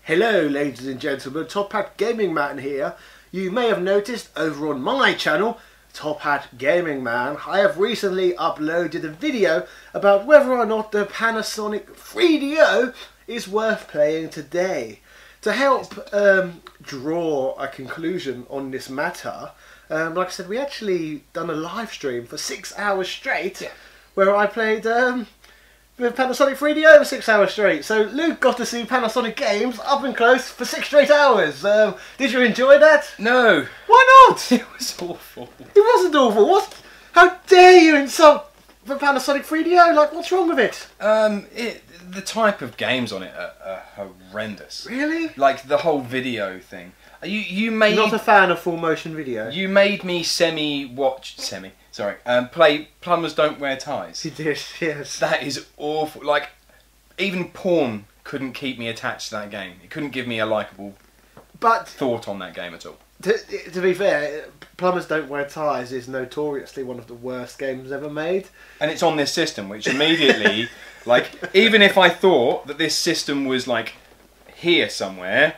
Hello ladies and gentlemen, Top Hat Gaming Man here. You may have noticed over on my channel, Top Hat Gaming Man, I have recently uploaded a video about whether or not the Panasonic 3DO is worth playing today. To help draw a conclusion on this matter, like I said, we actually done a live stream for 6 hours straight, where I played with Panasonic 3DO for 6 hours straight. So Luke got to see Panasonic games up and close for 6 straight hours. Did you enjoy that? No. Why not? It was awful. It wasn't awful. What? How dare you insult the Panasonic 3DO? Like, what's wrong with it? The type of games on it are horrendous. Really? Like the whole video thing. You made. Not a fan of full motion video. You made me play Plumbers Don't Wear Ties. You did, yes. That is awful. Like, even porn couldn't keep me attached to that game. It couldn't give me a likeable thought on that game at all. To be fair, Plumbers Don't Wear Ties is notoriously one of the worst games ever made. And it's on this system, which immediately, like, even if I thought that this system was, like, here somewhere,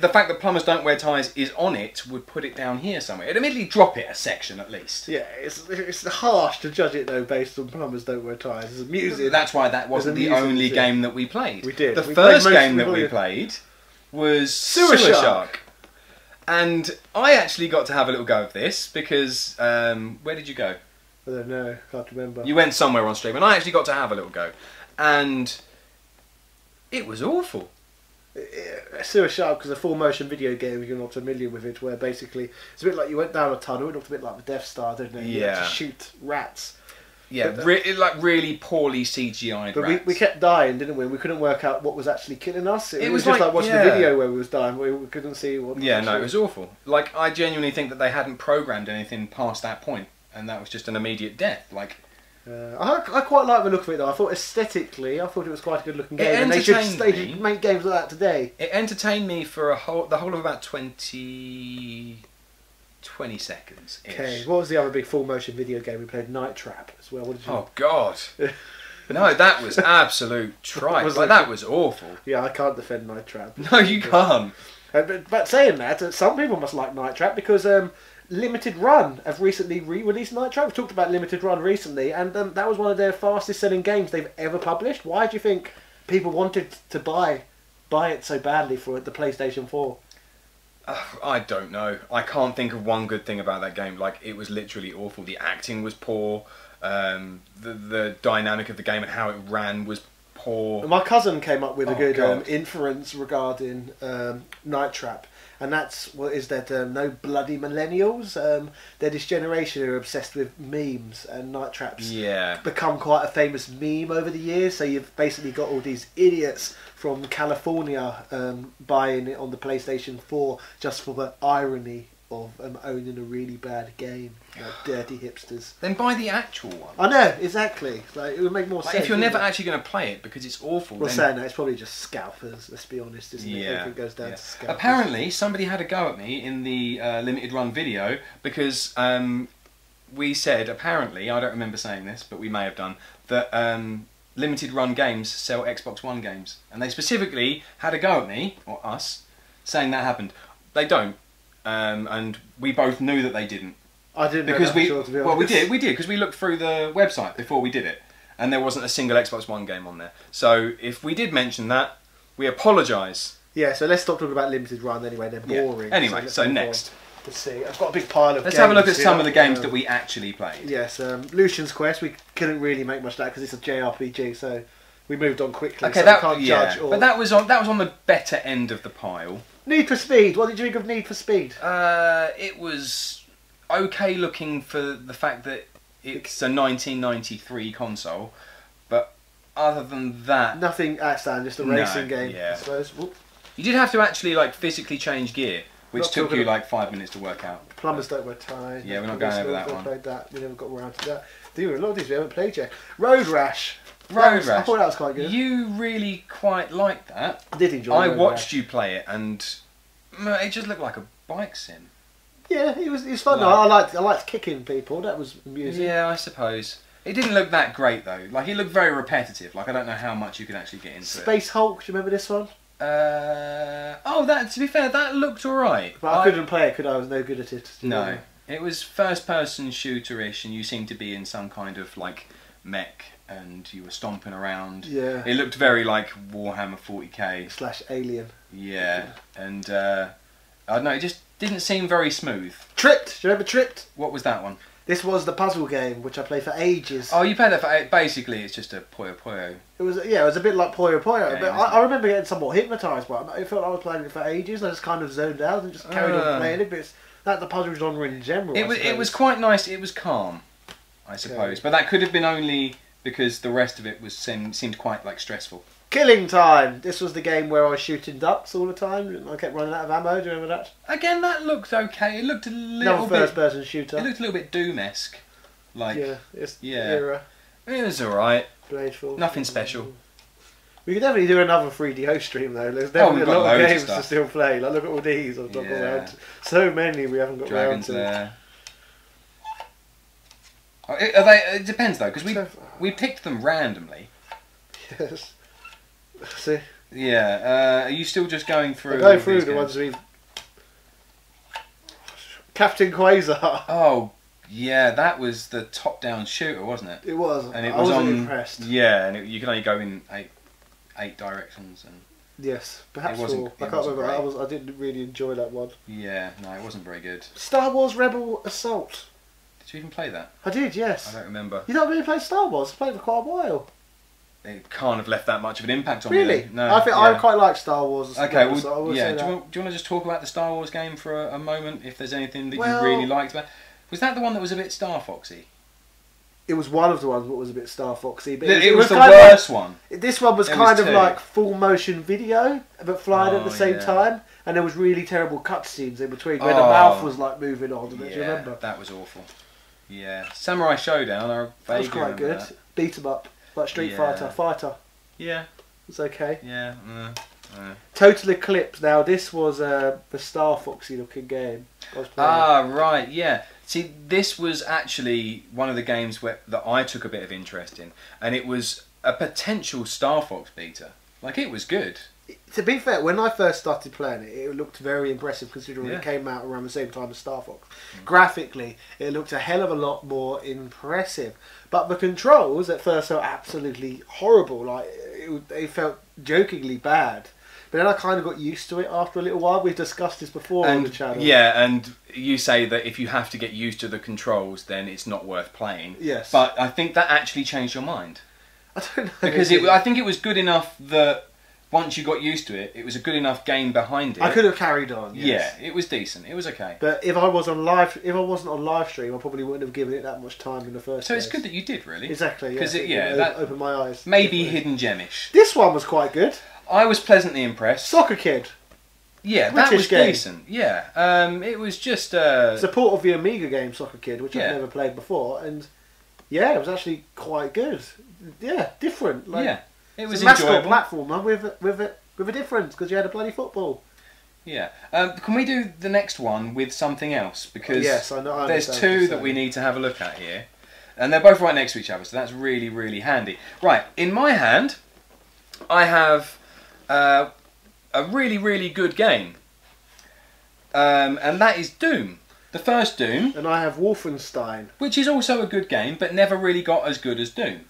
the fact that Plumbers Don't Wear Ties is on it would put it down here somewhere. It'd immediately drop it a section at least. Yeah, it's harsh to judge it though based on Plumbers Don't Wear Ties. It's amusing. That's why that wasn't the only game that we played. We did. The first game that we played was Sewer Shark. And I actually got to have a little go of this because, where did you go? I don't know, can't remember. You went somewhere on stream and I actually got to have a little go. And it was awful. Sewer Shark is a full motion video game if you're not familiar with it, where basically it's a bit like you went down a tunnel. It looked a bit like the Death Star, didn't it? You had to shoot rats. Yeah, like really poorly CGI'd but rats. we kept dying, didn't we? We couldn't work out what was actually killing us. It was just like watching the video where we was dying. We couldn't see what. Yeah, no, it was awful. Like, I genuinely think that they hadn't programmed anything past that point, and that was just an immediate death. Like. I quite like the look of it though. I thought aesthetically, it was quite a good looking game. And they should make games like that today. It entertained me for the whole of about 20 seconds. Okay, what was the other big full motion video game we played? Night Trap as well. What did you? Oh God. No, that was absolute tripe. That was awful. Yeah, I can't defend Night Trap. No, you can't. But saying that, some people must like Night Trap because Limited Run have recently re-released Night Trap. We've talked about Limited Run recently, and that was one of their fastest selling games they've ever published. Why do you think people wanted to buy it so badly for the PlayStation 4? I don't know. I can't think of one good thing about that game. Like, it was literally awful. The acting was poor. The dynamic of the game and how it ran was poor. My cousin came up with a good inference regarding Night Trap. And that's what is that? No bloody millennials. They're this generation who are obsessed with memes, and Night Trap's become quite a famous meme over the years. So you've basically got all these idiots from California buying it on the PlayStation 4 just for the irony of owning a really bad game, like dirty hipsters. Then buy the actual one. I know, exactly. Like, it would make more sense. If you're never actually going to play it because it's awful. Well, saying that, it's probably just scalpers. Let's be honest, isn't it? Everything goes down to scalpers. Apparently, somebody had a go at me in the limited run video because we said, apparently, I don't remember saying this, but we may have done, that limited run games sell Xbox One games, and they specifically had a go at me or us saying that happened. They don't. And we both knew that they didn't. I didn't know that for sure, to be honest. Well, we did because we looked through the website before we did it, and there wasn't a single Xbox One game on there. So if we did mention that, we apologise. Yeah, so let's stop talking about Limited Run anyway. They're boring. Yeah. Anyway, so next. Let's see. I've got a big pile of. Let's have a look at some of the games that we actually played. Yes, Lucian's Quest. We couldn't really make much of that because it's a JRPG, so we moved on quickly. Okay, so we can't judge. But that was on the better end of the pile. Need for Speed. What did you think of Need for Speed? It was okay looking for the fact that it's a 1993 console, but other than that, nothing outstanding. Just a racing game, I suppose. Whoop. You did have to actually physically change gear, which took you 5 minutes to work out. Plumbers Don't Wear Ties. Yeah, we're not going over that one. Played that. We never got around to that. A lot of these we haven't played yet. Road Rash. Road Rash. I thought that was quite good. You really quite liked that. I did enjoy it. I watched you play it, and it just looked like a bike sim. Yeah, it was fun. I liked kicking people. That was amusing. Yeah, I suppose. It didn't look that great though. Like, it looked very repetitive. Like, I don't know how much you could actually get into Space Hulk. Do you remember this one? Oh, that, to be fair, that looked alright. But I couldn't play it because I was no good at it. No. It was first-person shooter-ish, and you seemed to be in some kind of, like, mech, and you were stomping around. Yeah. It looked very like Warhammer 40k. / Alien. Yeah. And, I don't know, it just didn't seem very smooth. Tripped! Do you remember Tripped? What was that one? This was the puzzle game, which I played for ages. Oh, you played that for... Basically, it's just a Puyo Puyo. It was, yeah, it was a bit like Puyo Puyo. Game, But I remember getting somewhat hypnotised by it. It felt like I was playing it for ages. I just kind of zoned out and just carried on playing it. But it's the puzzle genre in general. It was quite nice. It was calm, I suppose. Okay. But that could have been only because the rest of it was seemed quite like stressful. Killing Time. This was the game where I was shooting ducks all the time and I kept running out of ammo. Do you remember that? Again, that looked okay. It looked a little Another first-person shooter. It looked a little bit Doom-esque. Like, yeah, it's the era. It was alright. Bladeful. Nothing special. We could definitely do another 3DO stream though. There's definitely a lot of games to still play. Like, look at all these I've got around. So many we haven't got Dragons around to. there. Oh, are they? It depends though, because we picked them randomly. Yes. See. Yeah. Are you still just going through? Go through the ones we've. Captain Quasar. Oh. Yeah, that was the top-down shooter, wasn't it? It was, and it I wasn't impressed. Yeah, and you could only go in eight directions, and yes, perhaps four. I can't remember. I didn't really enjoy that one. Yeah, no, it wasn't very good. Star Wars Rebel Assault. Did you even play that? I did, yes. I don't remember. You don't really play Star Wars? I played it for quite a while. It can't have left that much of an impact on me. Really? No. I think I quite like Star Wars. Okay, well, so yeah. Do you want to just talk about the Star Wars game for a moment? If there's anything that you really liked about. Was that the one that was a bit Star Foxy? It was one of the ones that was a bit Star Foxy. But it was the worst one. This one was kind of like full motion video, but flying at the same time. And there was really terrible cutscenes in between where the mouth was like moving on. Do you remember? That was awful. Yeah. Samurai Showdown, that was quite good. Beat 'em up. Like Street Fighter. Yeah. It's okay. Yeah. Total Eclipse. Now, this was the Star Foxy looking game. Right, yeah. See, this was actually one of the games that I took a bit of interest in, and it was a potential Star Fox beater. Like, it was good. To be fair, when I first started playing it, it looked very impressive considering it came out around the same time as Star Fox. Graphically, it looked a hell of a lot more impressive. But the controls at first felt absolutely horrible. Like, they felt jokingly bad. But then I kind of got used to it after a little while. We've discussed this before on the channel. Yeah, and you say that if you have to get used to the controls, then it's not worth playing. Yes. But I think that actually changed your mind. I don't know. Because I think it was good enough that once you got used to it, it was a good enough game behind it. I could have carried on. Yes. Yeah, it was decent. It was okay. But if I wasn't on live stream, I probably wouldn't have given it that much time in the first place. So it's good that you did, really. Exactly. Because that opened my eyes. Maybe hidden gemish. This one was quite good. I was pleasantly impressed. Soccer Kid. Yeah, that was decent. Yeah, it was just it's a port of the Amiga game Soccer Kid, which I've never played before, and yeah, it was actually quite good. Yeah, different. Like, yeah, it was a mascot platformer with a difference because you had a bloody football. Yeah. Can we do the next one with something else? Because yes, I know. There's two that we need to have a look at here, and they're both right next to each other, so that's really, really handy. Right, in my hand, I have a really, really good game, and that is Doom. The first Doom. And I have Wolfenstein. Which is also a good game, but never really got as good as Doom.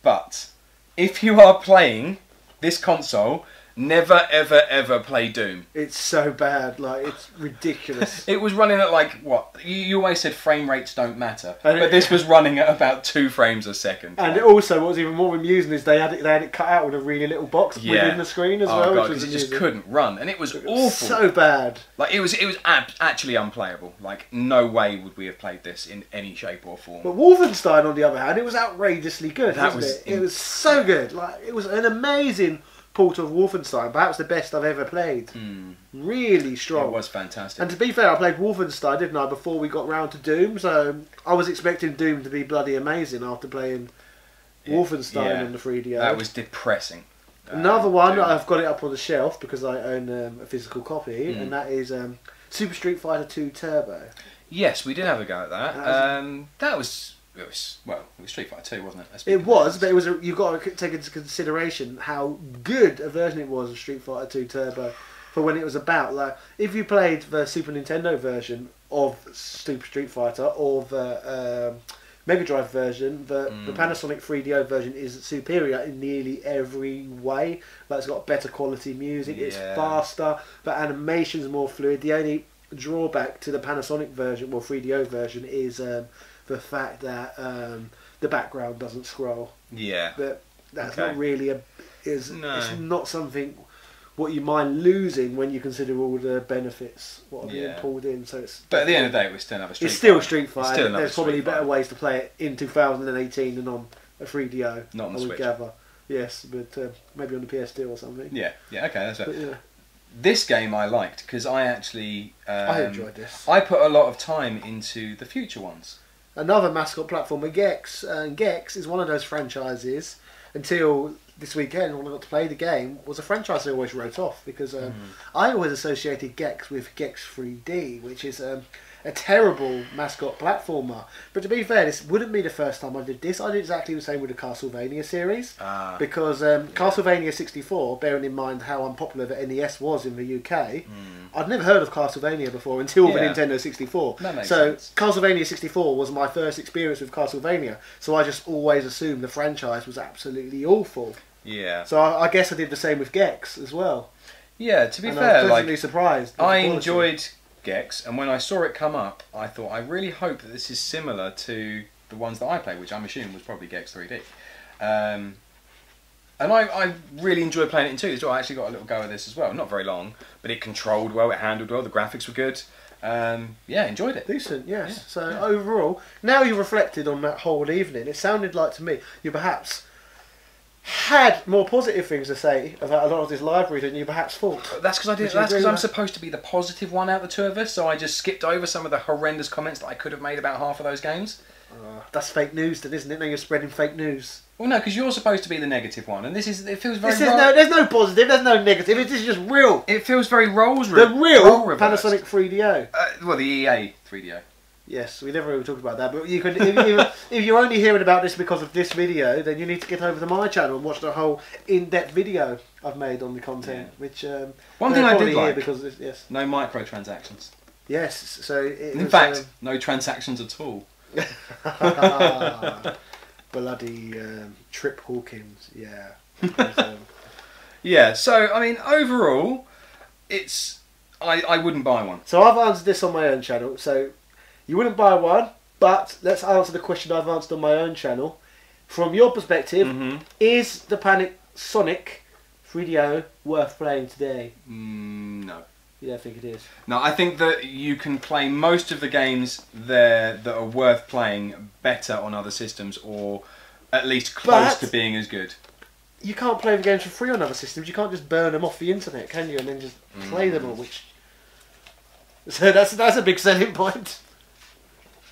But if you are playing this console, never ever ever play Doom. It's so bad, like it's ridiculous. It was running at like what? You always said frame rates don't matter, but this was running at about 2 frames a second. And also, what was even more amusing is they had it cut out with a really little box within the screen as well. God, because it just couldn't run, and it was awful. So bad. Like it was actually unplayable. Like no way would we have played this in any shape or form. But Wolfenstein, on the other hand, it was outrageously good. It was so good. Like it was an amazing port of Wolfenstein, perhaps the best I've ever played. Really strong. It was fantastic. And to be fair, I played Wolfenstein, didn't I, before we got round to Doom, so I was expecting Doom to be bloody amazing after playing Wolfenstein on the 3DO. That was depressing. Another one, I've got it up on the shelf because I own a physical copy, and that is Super Street Fighter 2 Turbo. Yes, we did have a go at that. That was Well, it was Street Fighter 2, wasn't it? It was, but it was. You've got to take into consideration how good a version it was of Street Fighter 2 Turbo for when it was about. Like, if you played the Super Nintendo version of Super Street Fighter or the Mega Drive version, the Panasonic 3DO version is superior in nearly every way. Like, it's got better quality music, it's faster, but animation's more fluid. The only drawback to the Panasonic version, or 3DO version, is the fact that the background doesn't scroll. Yeah. But that's not really it's not something what you mind losing when you consider all the benefits what are being pulled in. So it's. But at the end of the day, it was still another Street Fighter. It's still Street Fighter. Still There's probably better ways to play it in 2018 than on a 3DO. Not on the Switch. Gather. Yes, but maybe on the PS2 or something. Yeah. Okay, that's right. But, yeah. This game I liked because I actually I enjoyed this. I put a lot of time into the future ones. Another mascot platformer, Gex. Gex is one of those franchises, until this weekend when I got to play the game, was a franchise I always wrote off because I always associated Gex with Gex 3D, which is a terrible mascot platformer. But to be fair, this wouldn't be the first time I did this. I did exactly the same with the Castlevania series. Because Castlevania 64, bearing in mind how unpopular the NES was in the UK, I'd never heard of Castlevania before until the Nintendo 64. That makes so sense. Castlevania 64 was my first experience with Castlevania, so I just always assumed the franchise was absolutely awful. Yeah. So I guess I did the same with Gex as well. Yeah, to be And fair, I was pleasantly surprised. with the I quality. enjoyed Gex, and when I saw it come up, I thought, I really hope that this is similar to the ones that I played, which I'm assuming was probably Gex 3D. And I really enjoyed playing it in 2 as well. I actually got a little go at this as well. Not very long, but it controlled well, it handled well, the graphics were good. Yeah, enjoyed it. Decent, yes. Yeah. So overall, now you reflected on that whole evening, it sounded like to me you perhaps had more positive things to say about a lot of this library than you perhaps thought. That's because I did. Would you That's agree because I'm with that? supposed to be the positive one out of the two of us, so I just skipped over some of the horrendous comments that I could have made about half of those games. That's fake news then, isn't it? Now you're spreading fake news. Well, no, because you're supposed to be the negative one, and this is. It feels very. There's no positive, there's no negative, this is just real. It feels very roles. The real Panasonic 3DO. Well, the EA 3DO. Yes, we never really talked about that, but you can, if you're only hearing about this because of this video, then you need to get over to my channel and watch the whole in-depth video I've made on the content. Which one thing I did like, because yes, no microtransactions. yes. So In fact, no transactions at all. Bloody Trip Hawkins, yeah. Yeah. So I mean, overall, it's I wouldn't buy one. So I've answered this on my own channel. So you wouldn't buy one, but let's answer the question I've answered on my own channel. From your perspective, is the Panasonic 3DO worth playing today? No. You don't think it is? No, I think that you can play most of the games there that are worth playing better on other systems, or at least close to being as good. You can't play the games for free on other systems. You can't just burn them off the internet, can you? And then just play them all. So that's a big selling point.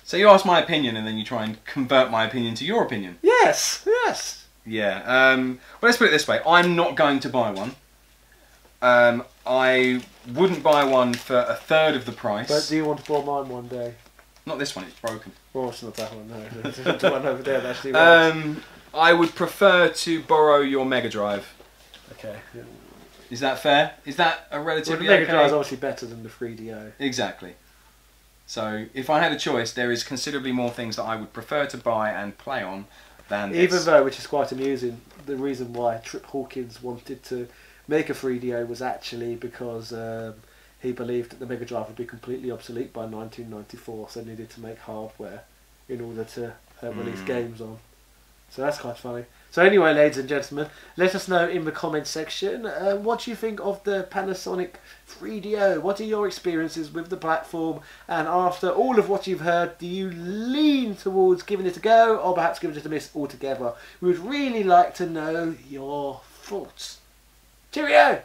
So you ask my opinion, and then you try and convert my opinion to your opinion. Yes, yes. Yeah. Well, let's put it this way: I'm not going to buy one. I wouldn't buy one for a third of the price. But do you want to buy mine one day? Not this one; it's broken. Well, it's not that one. No, the one over there that actually works. I would prefer to borrow your Mega Drive. Okay. Yeah. Is that fair? Is that a relatively Well, the Mega okay? Drive is obviously better than the 3DO. Exactly. So, if I had a choice, there is considerably more things that I would prefer to buy and play on than Even this. though, which is quite amusing, the reason why Trip Hawkins wanted to make a 3DO was actually because he believed that the Mega Drive would be completely obsolete by 1994, so needed to make hardware in order to release games on. So that's quite funny. So anyway, ladies and gentlemen, let us know in the comments section what you think of the Panasonic 3DO. What are your experiences with the platform? And after all of what you've heard, do you lean towards giving it a go or perhaps giving it a miss altogether? We would really like to know your thoughts. Cheerio!